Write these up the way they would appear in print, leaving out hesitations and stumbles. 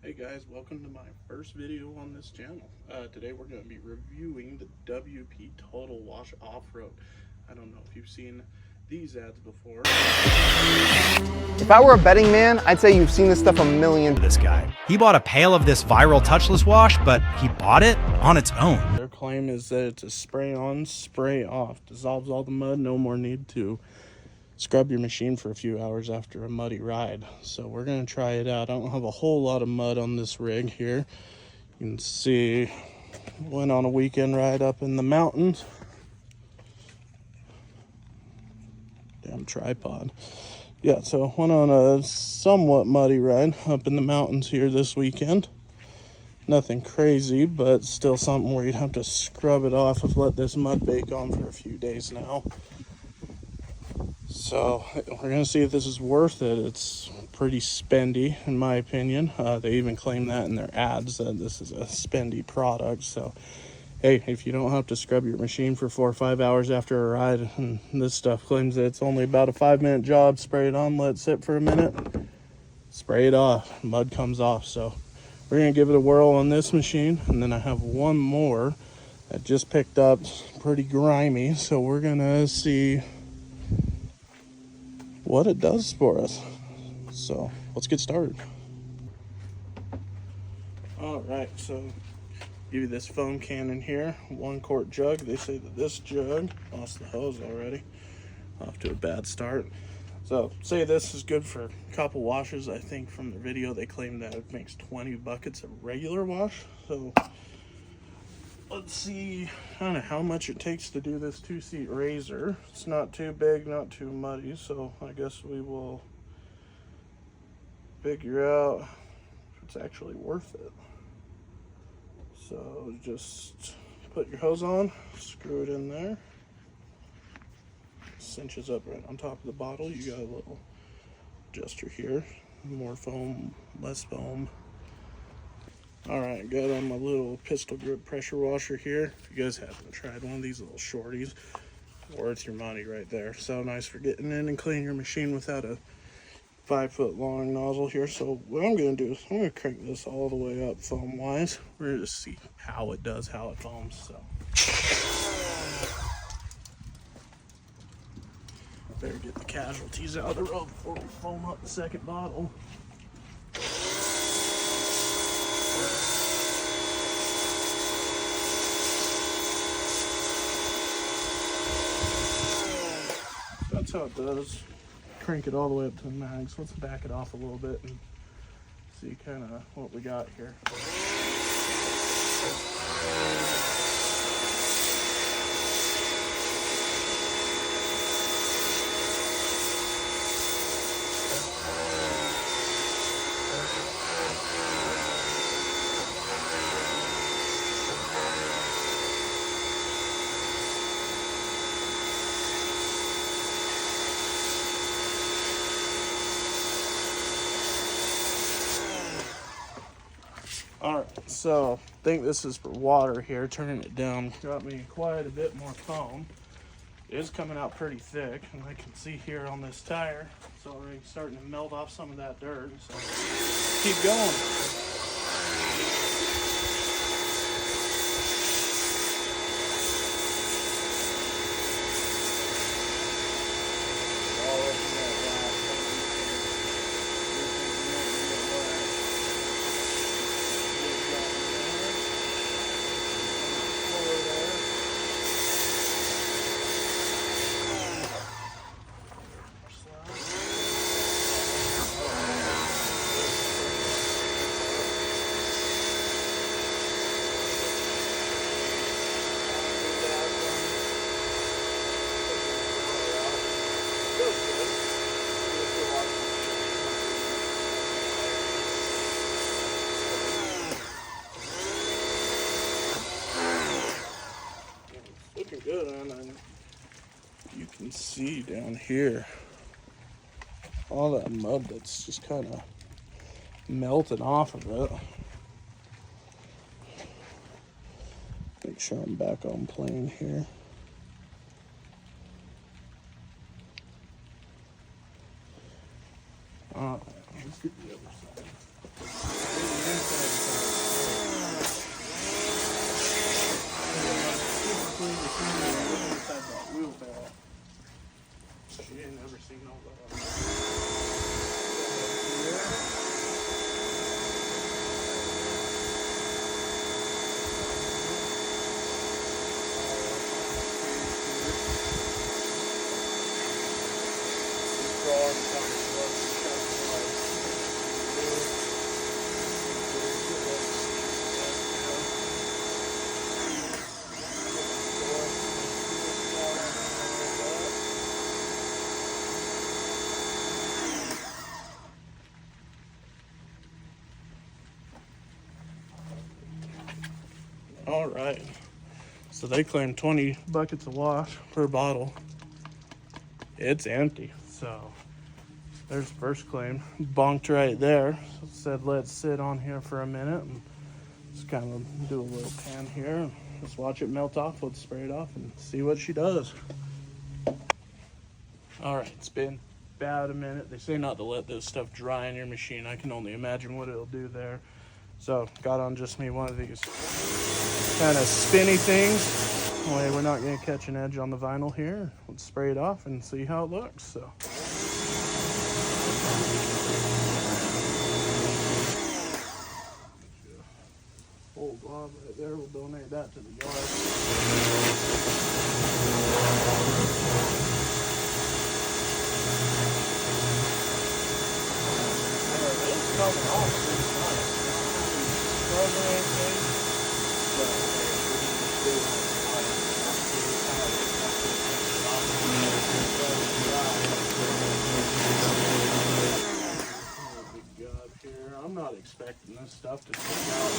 Hey guys, welcome to my first video on this channel. Today we're going to be reviewing the WP Total Wash Off-Road. I don't know if you've seen these ads before. If I were a betting man, I'd say you've seen this stuff a million. This guy. He bought a pail of this viral touchless wash, but he bought it on its own. Their claim is that it's a spray on, spray off. Dissolves all the mud, no more need to scrub your machine for a few hours after a muddy ride. So we're going to try it out. I don't have a whole lot of mud on this rig here. You can see, went on a weekend ride up in the mountains. Damn tripod. Yeah, so went on a somewhat muddy ride up in the mountains here this weekend. Nothing crazy, but still something where you'd have to scrub it off. I've let this mud bake on for a few days now. So we're going to see if this is worth it. It's pretty spendy, in my opinion. They even claim that in their ads, that this is a spendy product. So, hey, if you don't have to scrub your machine for 4 or 5 hours after a ride, and this stuff claims that it's only about a 5-minute job, spray it on, let it sit for a minute, spray it off, mud comes off. So we're going to give it a whirl on this machine, and then I have one more that just picked up, pretty grimy. So we're going to see what it does for us. So let's get started. All right, so give you this foam cannon here, 1 quart jug. They say that this jug lost the hose already. Off to a bad start. So say this is good for a couple washes. I think from the video they claim that it makes 20 buckets of regular wash. So let's see kind of how much it takes to do this 2-seat razor. It's not too big, not too muddy, so I guess we will figure out if it's actually worth it. So just put your hose on, screw it in there, cinches up right on top of the bottle. You got a little adjuster here, more foam, less foam. All right, got on my little pistol grip pressure washer here. If you guys haven't tried one of these little shorties, worth your money right there. So nice for getting in and cleaning your machine without a 5-foot long nozzle here. So what I'm going to do is I'm going to crank this all the way up foam wise. We're going to just see how it does, how it foams. So better get the casualties out of the road before we foam up the second bottle. That's how it does. Crank it all the way up to the max. Let's back it off a little bit and see kind of what we got here. All right, so I think this is for water here. Turning it down got me quite a bit more foam. It is coming out pretty thick, and I can see here on this tire, it's already starting to melt off some of that dirt. So keep going. Looking good, and you can see down here all that mud that's just kind of melted off of it. Make sure I'm back on plane here. Let's get the other side. All right. So they claim 20 buckets of wash per bottle. It's empty. So there's the first claim. Bonked right there. So said let's sit on here for a minute and just kind of do a little pan here and just watch it melt off. Let's spray it off and see what she does. All right, it's been about a minute. They say not to let this stuff dry in your machine. I can only imagine what it'll do there. So got on just me one of these kind of spinny things. Way we're not going to catch an edge on the vinyl here. Let's spray it off and see how it looks. So. Old blob right there. We'll donate that to the yard. It's coming off pretty nice. Scrub or anything, but God here. I'm not expecting this stuff to stick out.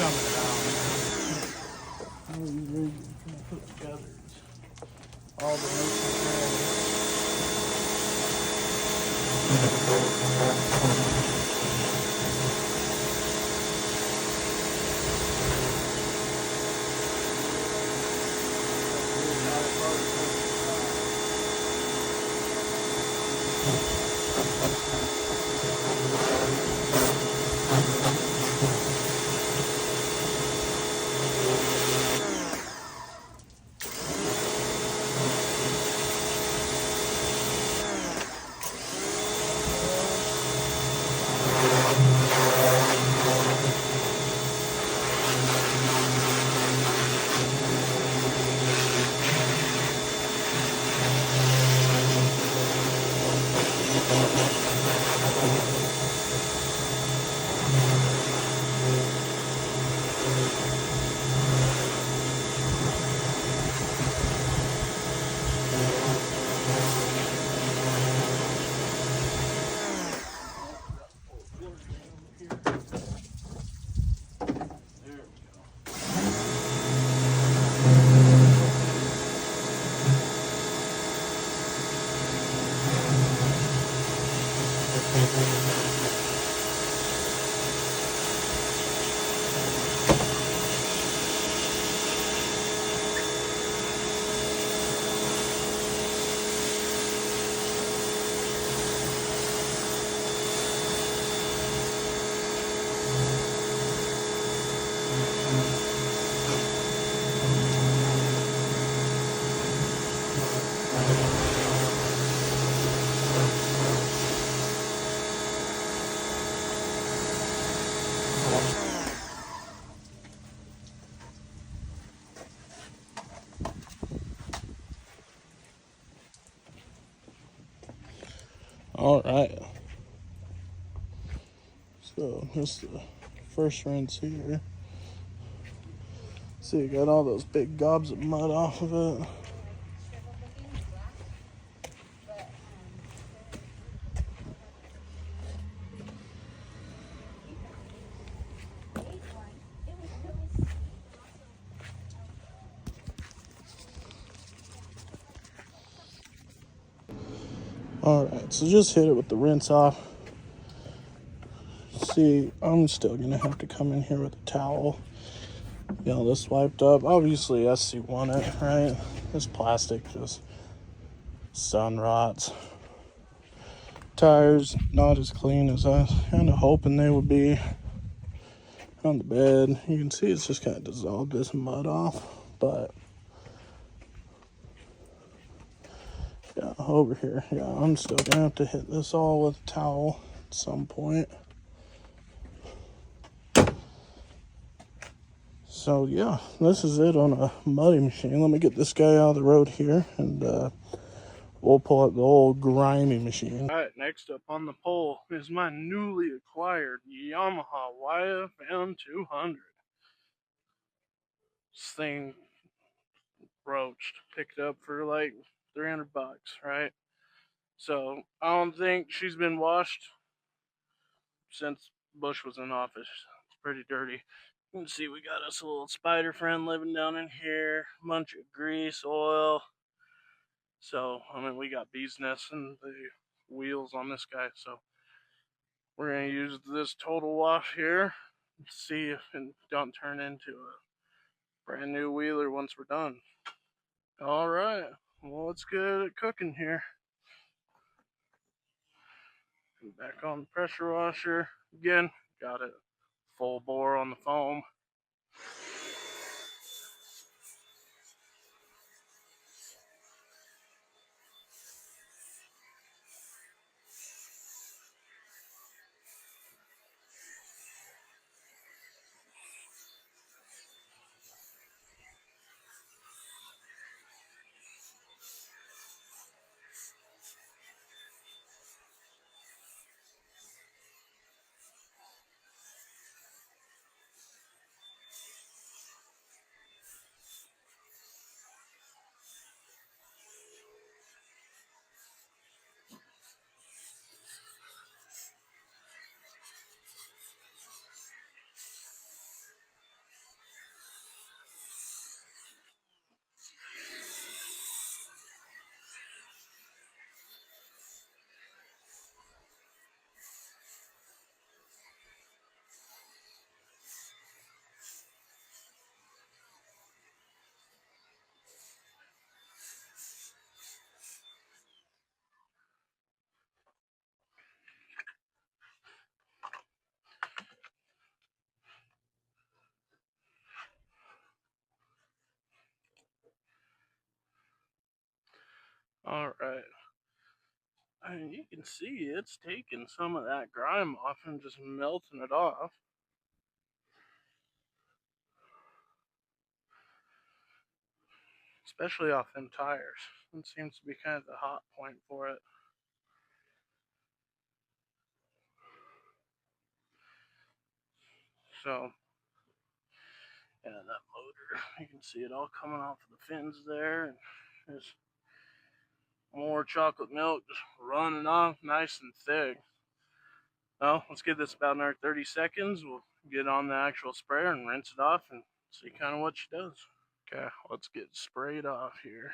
Coming out. All these rigs are trying to put together. All the All right. So just the first rinse here. See, you got all those big gobs of mud off of it. All right, so just hit it with the rinse off. See, I'm still gonna have to come in here with a towel. Get all this wiped up. Obviously, SC1 it, right? This plastic just sun rots. Tires not as clean as I was kind of hoping they would be. On the bed, you can see it's just kind of dissolved this mud off, but yeah, over here, yeah, I'm still gonna have to hit this all with a towel at some point. So yeah, this is it on a muddy machine. Let me get this guy out of the road here, and we'll pull up the old grimy machine. All right, next up on the pole is my newly acquired Yamaha YFM 200. This thing broached, picked up for like 300 bucks, right? So I don't think she's been washed since Bush was in office. It's pretty dirty. You can see we got us a little spider friend living down in here, a bunch of grease, oil. So, I mean, we got bees nests in the wheels on this guy. So, we're going to use this total wash here. See if it don't turn into a brand new wheeler once we're done. Alright, well, let's get it cooking here. Back on the pressure washer. Again, got it full bore on the foam. Alright. I mean, you can see it's taking some of that grime off and just melting it off. Especially off them tires. It seems to be kind of the hot point for it. So, yeah, that motor, you can see it all coming off of the fins there. And there's more chocolate milk just running off nice and thick. Well, let's give this about another 30 seconds. We'll get on the actual sprayer and rinse it off and see kind of what she does. Okay, let's get sprayed off here.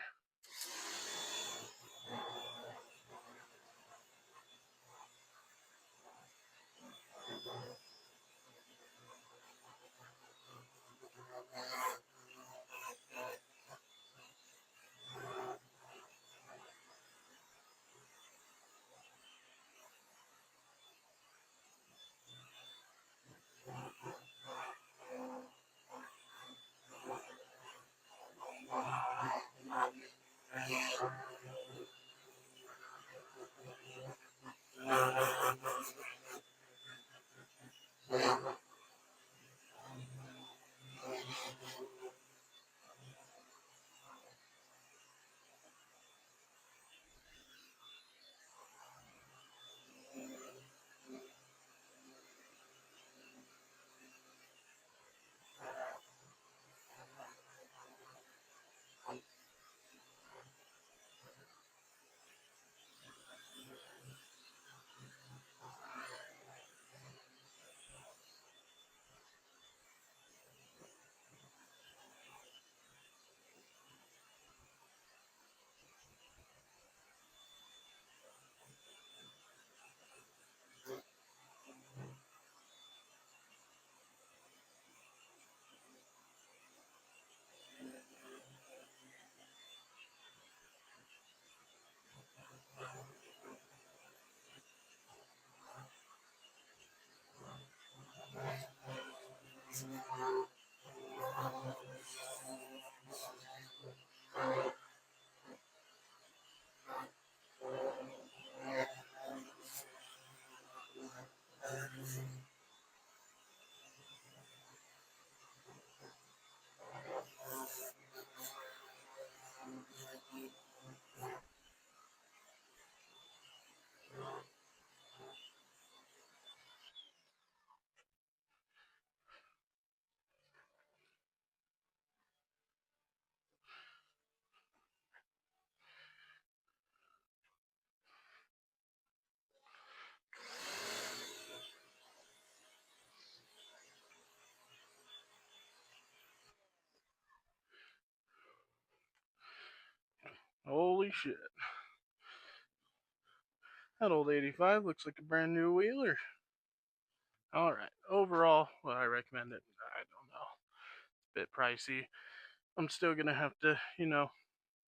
Holy shit. That old 85 looks like a brand new wheeler. Alright, overall, would I recommend it? I don't know. Bit pricey. I'm still gonna have to,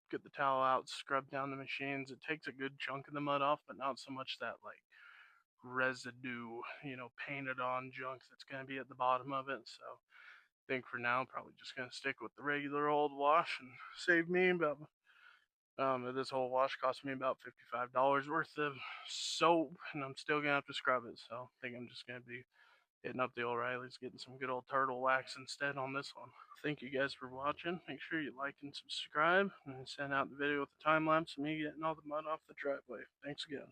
get the towel out, scrub down the machines. It takes a good chunk of the mud off, but not so much that like residue, painted on junk that's gonna be at the bottom of it. So I think for now, I'm probably just gonna stick with the regular old wash and save me about. This whole wash cost me about $55 worth of soap, and I'm still gonna have to scrub it. So I think I'm just gonna be hitting up the O'Reilly's, getting some good old turtle wax instead on this one. Thank you guys for watching. Make sure you like and subscribe, and send out the video with the time lapse of me getting all the mud off the driveway. Thanks again.